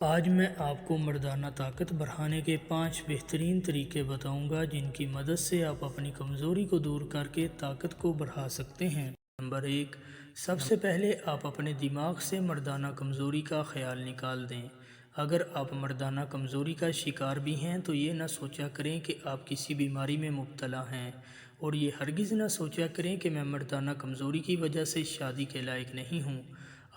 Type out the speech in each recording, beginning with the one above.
آج میں آپ کو مردانہ طاقت بڑھانے کے 5 بہترین طریقے بتاؤں گا جن کی مدد سے آپ اپنی کمزوری کو دور کر کے طاقت کو بڑھا سکتے ہیں۔ نمبر 1، سب سے پہلے آپ اپنے دماغ سے مردانہ کمزوری کا خیال نکال دیں۔ اگر آپ مردانہ کمزوری کا شکار بھی ہیں تو یہ نہ سوچا کریں کہ آپ کسی بیماری میں مبتلا ہیں، اور یہ ہرگز نہ سوچا کریں کہ میں مردانہ کمزوری کی وجہ سے شادی کے لائق نہیں ہوں۔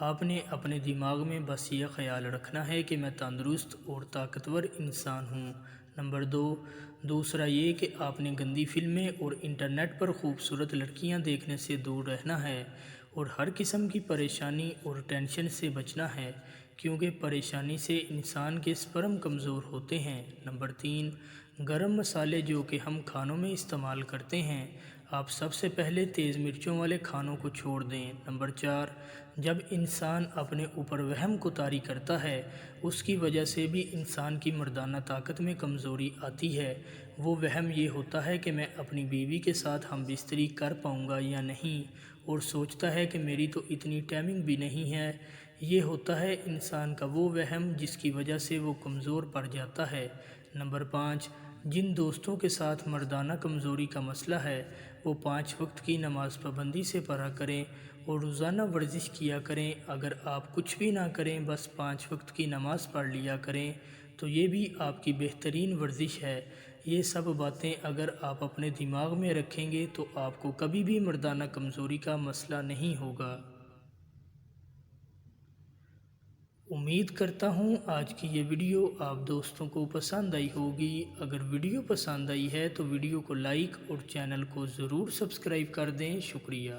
آپ نے اپنے دماغ میں بس یہ خیال رکھنا ہے کہ میں تندرست اور طاقتور انسان ہوں۔ نمبر 2، دوسرا یہ کہ آپ نے گندی فلمیں اور انٹرنیٹ پر خوبصورت لڑکیاں دیکھنے سے دور رہنا ہے، اور ہر قسم کی پریشانی اور ٹینشن سے بچنا ہے، کیونکہ پریشانی سے انسان کے سپرم کمزور ہوتے ہیں۔ نمبر 3، گرم مسالے جو کہ ہم کھانوں میں استعمال کرتے ہیں، آپ سب سے پہلے تیز مرچوں والے کھانوں کو چھوڑ دیں۔ نمبر 4، جب انسان اپنے اوپر وہم کو طاری کرتا ہے، اس کی وجہ سے بھی انسان کی مردانہ طاقت میں کمزوری آتی ہے۔ وہ وہم یہ ہوتا ہے کہ میں اپنی بیوی کے ساتھ ہم بستری کر پاؤں گا یا نہیں، اور سوچتا ہے کہ میری تو اتنی ٹائمنگ بھی نہیں ہے۔ یہ ہوتا ہے انسان کا وہ وہم جس کی وجہ سے وہ کمزور پڑ جاتا ہے۔ نمبر 5، جن دوستوں کے ساتھ مردانہ کمزوری کا مسئلہ ہے، وہ 5 وقت کی نماز پابندی سے پڑھا کریں اور روزانہ ورزش کیا کریں۔ اگر آپ کچھ بھی نہ کریں، بس 5 وقت کی نماز پڑھ لیا کریں، تو یہ بھی آپ کی بہترین ورزش ہے۔ یہ سب باتیں اگر آپ اپنے دماغ میں رکھیں گے تو آپ کو کبھی بھی مردانہ کمزوری کا مسئلہ نہیں ہوگا۔ امید کرتا ہوں آج کی یہ ویڈیو آپ دوستوں کو پسند آئی ہوگی۔ اگر ویڈیو پسند آئی ہے تو ویڈیو کو لائک اور چینل کو ضرور سبسکرائب کر دیں۔ شکریہ۔